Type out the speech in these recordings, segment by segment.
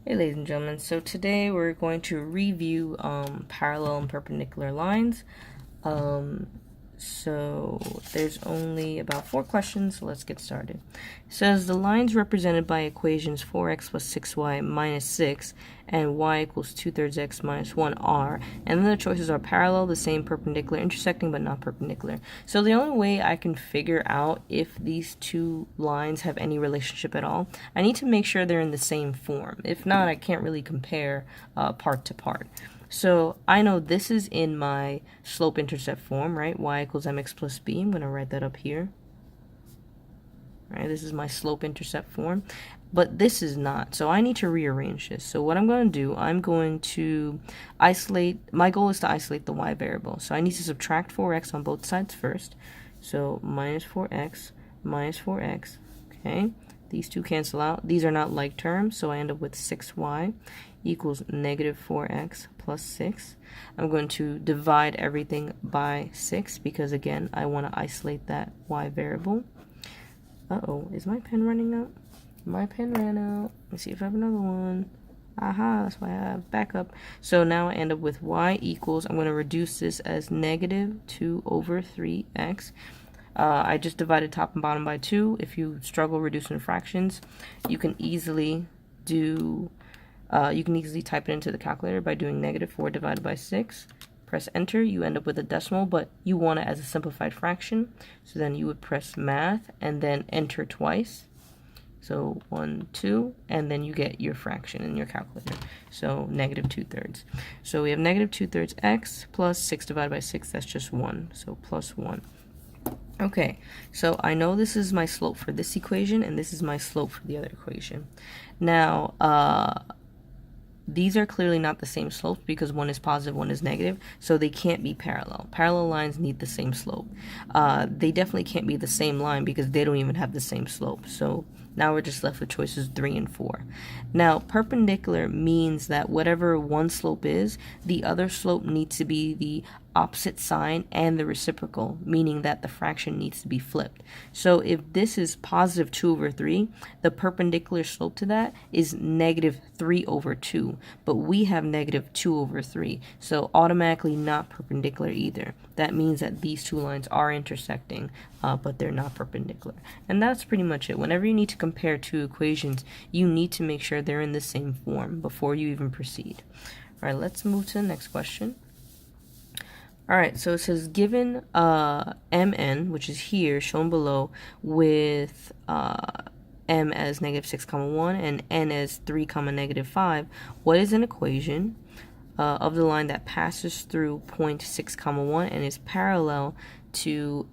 Hey ladies and gentlemen, so today we're going to review parallel and perpendicular lines. Um, so there's only about 4 questions, so let's get started. It says the lines represented by equations 4x plus 6y minus 6 and y equals 2/3 x minus 1 are, and then the choices are parallel, the same, perpendicular, intersecting, but not perpendicular. So the only way I can figure out if these two lines have any relationship at all, I need to make sure they're in the same form. If not, I can't really compare part to part. So I know this is in my slope-intercept form, right? Y equals mx plus b. I'm going to write that up here. All right, this is my slope-intercept form. But this is not, so I need to rearrange this. So what I'm going to do, I'm going to isolate, my goal is to isolate the y variable. So I need to subtract 4x on both sides first. So minus 4x, okay? These two cancel out. These are not like terms, so I end up with 6y equals negative 4x plus 6. I'm going to divide everything by 6 because, again, I want to isolate that y variable. Uh-oh, is my pen running out? My pen ran out. Let's see if I have another one. Aha, that's why I have backup. So now I end up with y equals, I'm going to reduce this as negative 2 over 3x. I just divided top and bottom by 2. If you struggle reducing fractions, you can easily do, you can easily type it into the calculator by doing negative 4 divided by 6. Press enter, you end up with a decimal, but you want it as a simplified fraction. So then you would press math and then enter twice. So 1, 2, and then you get your fraction in your calculator. So negative 2/3. So we have negative 2/3 x plus 6 divided by 6, that's just 1. So plus 1. Okay, so I know this is my slope for this equation, and this is my slope for the other equation. Now, these are clearly not the same slopes because one is positive, one is negative, so they can't be parallel. Parallel lines need the same slope. They definitely can't be the same line because they don't even have the same slope. So now we're just left with choices 3 and 4. Now, perpendicular means that whatever one slope is, the other slope needs to be the opposite sign and the reciprocal, meaning that the fraction needs to be flipped. So if this is positive 2 over 3, the perpendicular slope to that is negative 3 over 2, but we have negative 2 over 3, so automatically not perpendicular either. That means that these two lines are intersecting, but they're not perpendicular. And that's pretty much it. Whenever you need to compare two equations, you need to make sure they're in the same form before you even proceed. All right, let's move to the next question. Alright, so it says given mn, which is here, shown below, with m as negative 6, 1, and n as 3, negative 5, what is an equation of the line that passes through point 6, 1 and is parallel to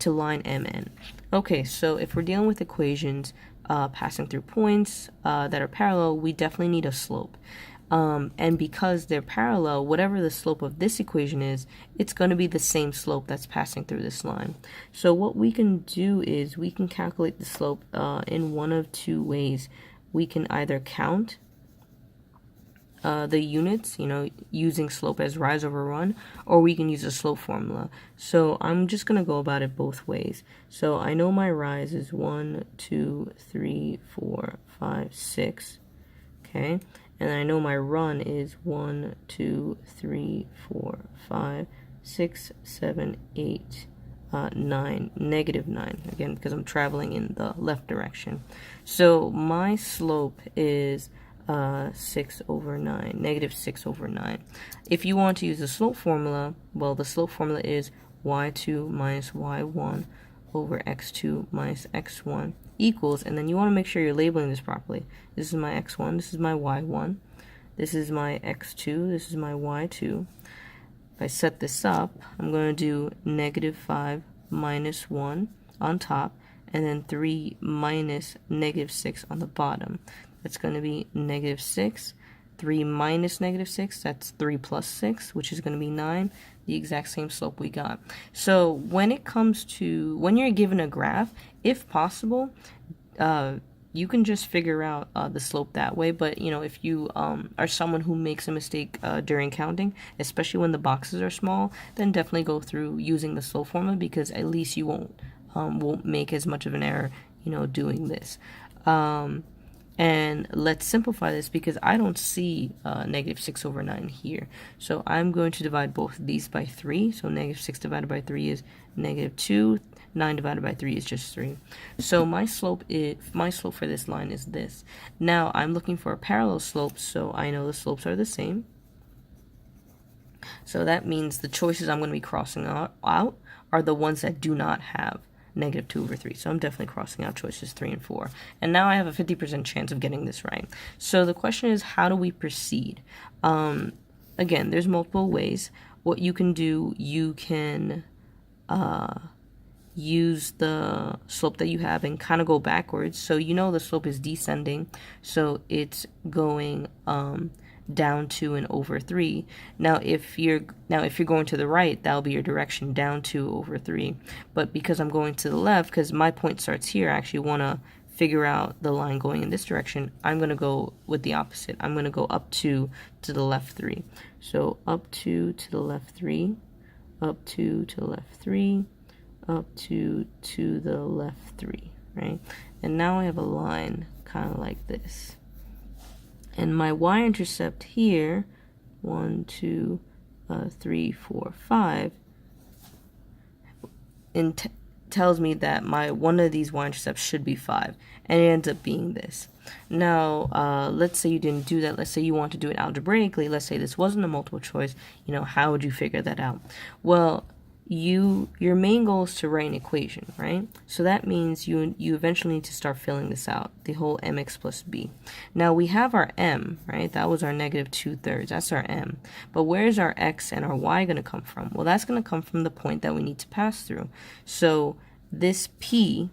line mn? Okay, so if we're dealing with equations passing through points that are parallel, we definitely need a slope. And because they're parallel, whatever the slope of this equation is, it's going to be the same slope that's passing through this line. So what we can do is we can calculate the slope in one of two ways. We can either count the units, using slope as rise over run, or we can use a slope formula. So I'm just going to go about it both ways. So I know my rise is 1, 2, 3, 4, 5, 6, okay? And I know my run is 1, 2, 3, 4, 5, 6, 7, 8, 9, negative 9, again, because I'm traveling in the left direction. So my slope is 6 over 9, negative 6 over 9. If you want to use the slope formula, well, the slope formula is y2 minus y1 over x2 minus x1 equals, and then you want to make sure you're labeling this properly. This is my x1, this is my y1, this is my x2, this is my y2. If I set this up, I'm going to do negative 5 minus 1 on top, and then 3 minus negative 6 on the bottom. That's going to be negative 6. 3 minus negative 6, that's 3 plus 6, which is going to be 9, the exact same slope we got. So when it comes to, when you're given a graph, if possible, you can just figure out the slope that way. But, if you are someone who makes a mistake during counting, especially when the boxes are small, then definitely go through using the slope formula, because at least you won't make as much of an error, doing this. And let's simplify this because I don't see negative 6 over 9 here. So I'm going to divide both of these by 3. So negative 6 divided by 3 is negative 2. 9 divided by 3 is just 3. So my slope for this line is this. Now I'm looking for a parallel slope, so I know the slopes are the same. So that means the choices I'm going to be crossing out are the ones that do not have negative 2 over 3. So I'm definitely crossing out choices 3 and 4. And now I have a 50% chance of getting this right. So the question is, how do we proceed? Again, there's multiple ways. What you can do, you can use the slope that you have and kind of go backwards. So you know the slope is descending, so it's going down 2 and over 3. Now if you're going to the right, that'll be your direction, down 2 over 3. But because I'm going to the left, because my point starts here, I actually want to figure out the line going in this direction, I'm going to go with the opposite. I'm going to go up 2 to the left 3. So up 2 to the left 3, up 2 to the left 3, up 2 to the left 3, right? And now I have a line kind of like this. And my y-intercept here, 1, 2, 3, 4, 5, tells me that one of these y-intercepts should be 5, and it ends up being this. Now, let's say you didn't do that. Let's say you want to do it algebraically. Let's say this wasn't a multiple choice. How would you figure that out? Well, your main goal is to write an equation, right? So that means you eventually need to start filling this out, the whole mx plus b. Now we have our m, right? That was our negative 2/3. That's our m. But where's our x and our y going to come from? Well, that's going to come from the point that we need to pass through. So this p,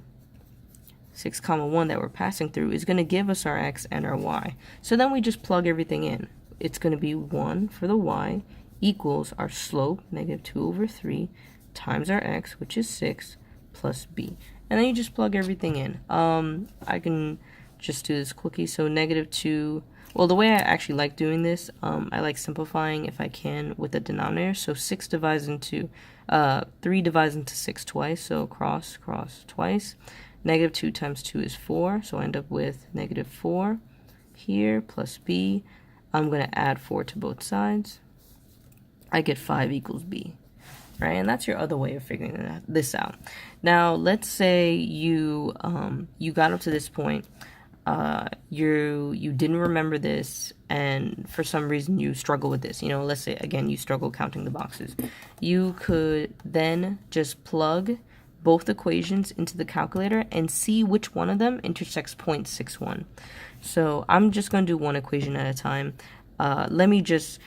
6, 1 that we're passing through is going to give us our x and our y. So then we just plug everything in. It's going to be 1 for the y equals our slope, negative 2 over 3, times our x, which is 6, plus b. And then you just plug everything in. I can just do this quickly. So negative 2, well, the way I actually like doing this, I like simplifying if I can with the denominator. So 3 divides into 6 twice, so cross twice. Negative 2 times 2 is 4, so I end up with negative 4 here, plus b. I'm going to add 4 to both sides. I get 5 equals b, right? And that's your other way of figuring this out. Now, let's say you got up to this point, you didn't remember this, and for some reason you struggle with this. Let's say again you struggle counting the boxes. You could then just plug both equations into the calculator and see which one of them intersects 0.61. So I'm just going to do one equation at a time. Let me just,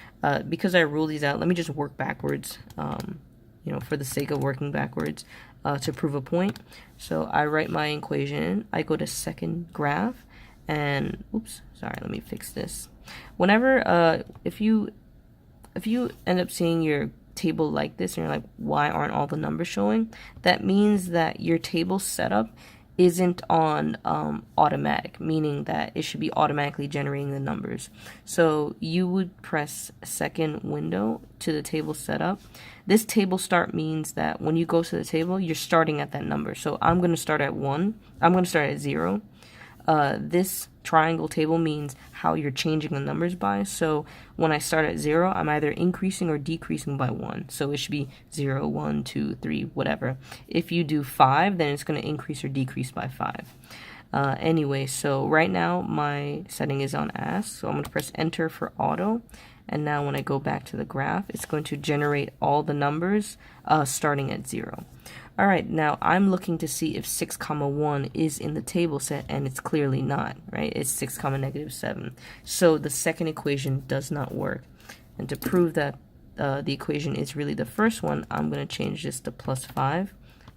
because I rule these out, let me just work backwards, for the sake of working backwards, to prove a point. So I write my equation, I go to second graph, and, let me fix this. Whenever, if you end up seeing your table like this, and you're like, why aren't all the numbers showing? That means that your table setup isn't on automatic, meaning that it should be automatically generating the numbers. So you would press second window to the table setup. This table start means that when you go to the table, you're starting at that number. So I'm going to start at 1. I'm going to start at 0. This triangle table means how you're changing the numbers by. So when I start at 0, I'm either increasing or decreasing by 1. So it should be 0, 1, 2, 3, whatever. If you do 5, then it's going to increase or decrease by 5. Anyway, so right now my setting is on ask. So I'm going to press enter for auto. And now when I go back to the graph, it's going to generate all the numbers starting at 0. All right, now I'm looking to see if 6, 1 is in the table set, and it's clearly not, right? It's 6, negative 7. So the second equation does not work. And to prove that the equation is really the first one, I'm going to change this to plus 5,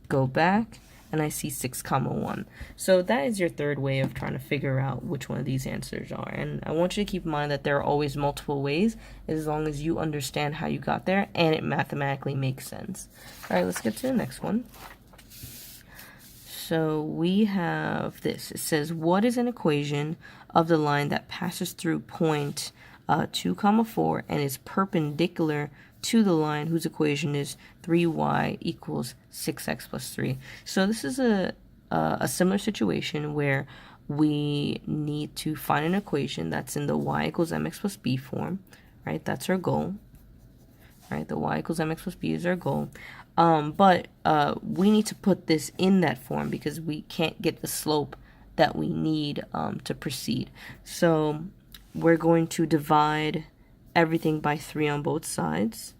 go back, and I see 6, 1. So that is your third way of trying to figure out which one of these answers are. And I want you to keep in mind that there are always multiple ways, as long as you understand how you got there and it mathematically makes sense. All right, let's get to the next one. So we have this. It says, what is an equation of the line that passes through point 2, 4 and is perpendicular to the line whose equation is 3y equals 6x plus 3. So this is a similar situation where we need to find an equation that's in the y equals mx plus b form, right? That's our goal, right? The y equals mx plus b is our goal. But we need to put this in that form because we can't get the slope that we need to proceed. So we're going to divide everything by 3 on both sides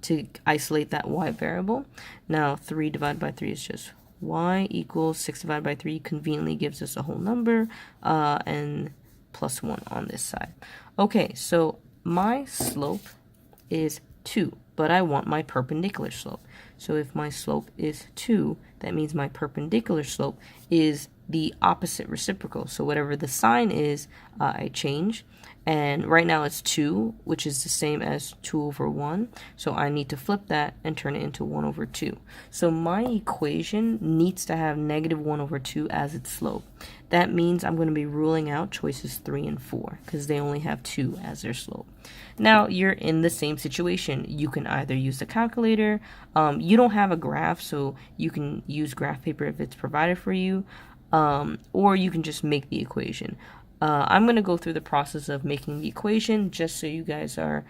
to isolate that y variable. Now 3 divided by 3 is just y equals 6 divided by 3 conveniently gives us a whole number and plus 1 on this side. Okay, so my slope is 2, but I want my perpendicular slope. So if my slope is 2, that means my perpendicular slope is the opposite reciprocal. So whatever the sign is, I change. And right now it's 2, which is the same as 2 over 1. So I need to flip that and turn it into 1 over 2. So my equation needs to have negative 1 over 2 as its slope. That means I'm going to be ruling out choices 3 and 4 because they only have 2 as their slope. Now you're in the same situation. You can either use the calculator. You don't have a graph, so you can use graph paper if it's provided for you. Or you can just make the equation. I'm going to go through the process of making the equation just so you guys are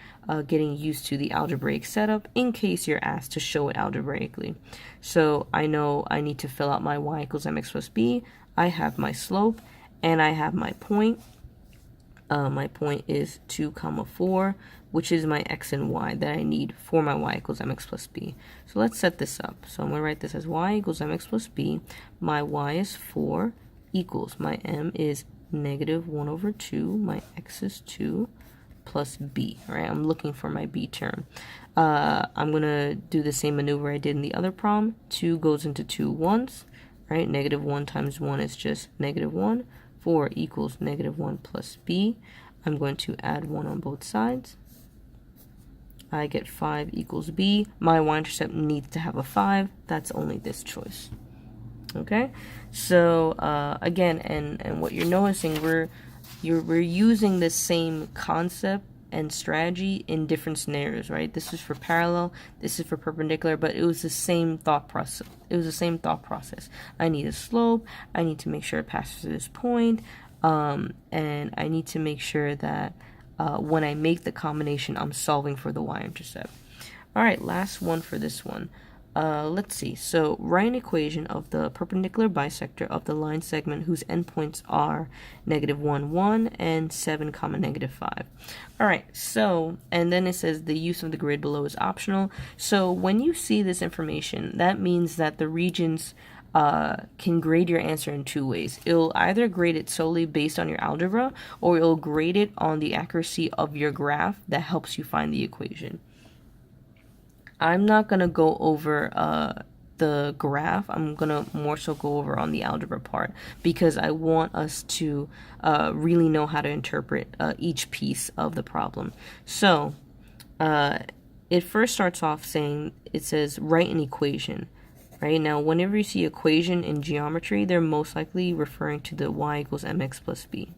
getting used to the algebraic setup in case you're asked to show it algebraically. So I know I need to fill out my y equals mx plus b. I have my slope and I have my point. My point is 2, 4, which is my x and y that I need for my y equals mx plus b. So let's set this up. So I'm going to write this as y equals mx plus b. My y is 4 equals my m is negative 1 over 2. My x is 2 plus b, right? I'm looking for my b term. I'm going to do the same maneuver I did in the other problem. 2 goes into 2 once, right? Negative 1 times 1 is just negative 1. 4 equals negative 1 plus b. I'm going to add 1 on both sides. I get 5 equals b. My y-intercept needs to have a 5. That's only this choice. Okay, so again, and what you're noticing, we're using the same concept and strategy in different scenarios, right? This is for parallel, this is for perpendicular, but it was the same thought process. I need a slope, I need to make sure it passes this point, and I need to make sure that when I make the combination, I'm solving for the y-intercept. All right, last one for this one. Let's see. So write an equation of the perpendicular bisector of the line segment whose endpoints are negative 1, 1 and 7, negative 5. All right. So, and then it says the use of the grid below is optional. So when you see this information, that means that the regions can grade your answer in 2 ways. It'll either grade it solely based on your algebra, or it'll grade it on the accuracy of your graph that helps you find the equation. I'm not going to go over the graph. I'm going to more so go over on the algebra part because I want us to really know how to interpret each piece of the problem. So it first starts off saying, it says write an equation. Right now, whenever you see equation in geometry, they're most likely referring to the y equals mx plus b.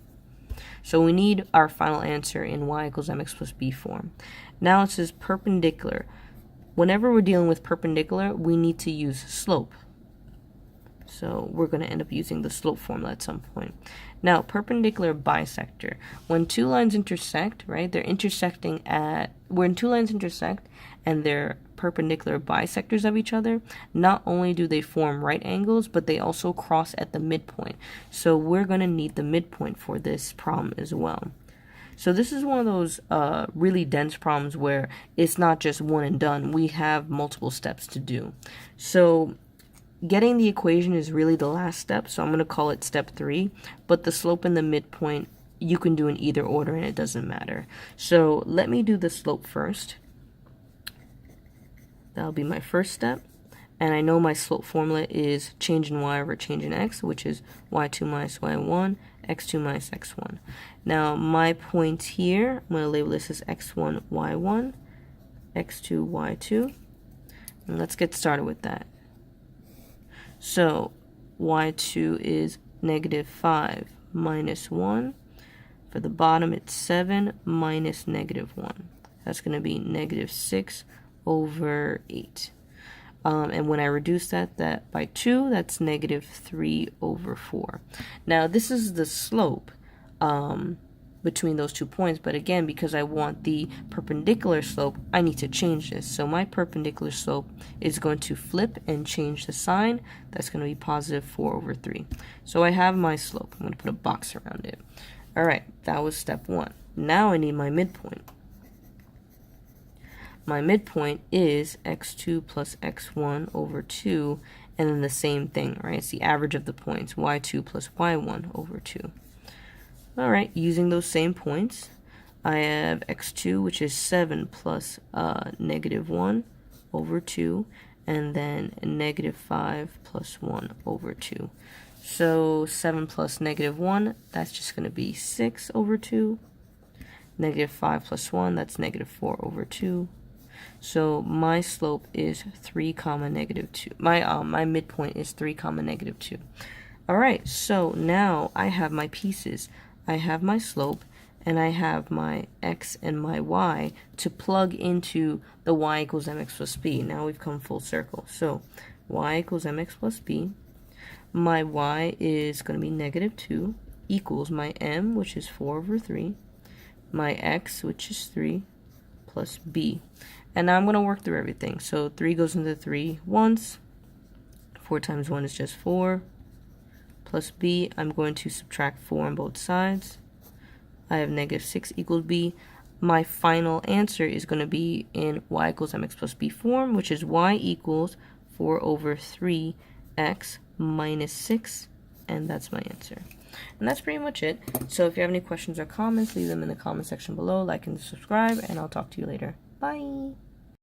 So we need our final answer in y equals mx plus b form. Now it says perpendicular. Whenever we're dealing with perpendicular, we need to use slope. So we're going to end up using the slope formula at some point. Now, perpendicular bisector. When two lines intersect, right, when two lines intersect and they're perpendicular bisectors of each other, not only do they form right angles, but they also cross at the midpoint. So we're going to need the midpoint for this problem as well. So this is one of those really dense problems where it's not just one and done. We have multiple steps to do. So getting the equation is really the last step, so I'm going to call it step 3. But the slope and the midpoint, you can do in either order and it doesn't matter. So let me do the slope first. That'll be my first step. And I know my slope formula is change in y over change in x, which is y2 minus y1, x2 minus x1. Now my point here, I'm going to label this as x1, y1, x2, y2. And let's get started with that. So y2 is negative 5 minus 1. For the bottom, it's 7 minus negative 1. That's going to be negative 6 over 8. And when I reduce that by 2, that's negative 3 over 4. Now, this is the slope between those 2 points, but again, because I want the perpendicular slope, I need to change this. So my perpendicular slope is going to flip and change the sign. That's going to be positive 4 over 3. So I have my slope. I'm going to put a box around it. All right, that was step 1. Now I need my midpoint. My midpoint is x2 plus x1 over 2, and then the same thing, right? It's the average of the points, y2 plus y1 over 2. All right, using those same points, I have x2, which is 7 plus negative 1 over 2, and then negative 5 plus 1 over 2. So 7 plus negative 1, that's just going to be 6 over 2. Negative 5 plus 1, that's negative 4 over 2. So my slope is 3 comma negative 2. My midpoint is 3 comma negative 2. All right, so now I have my pieces. I have my slope, and I have my x and my y to plug into the y equals mx plus b. Now we've come full circle. So y equals mx plus b. My y is going to be negative 2 equals my m, which is 4 over 3, my x, which is 3, plus b. And now I'm going to work through everything. So 3 goes into 3 once. 4 times 1 is just 4. Plus b, I'm going to subtract 4 on both sides. I have negative 6 equals b. My final answer is going to be in y equals mx plus b form, which is y equals 4 over 3x minus 6, and that's my answer. And that's pretty much it. So if you have any questions or comments, leave them in the comment section below, like and subscribe, and I'll talk to you later. Bye!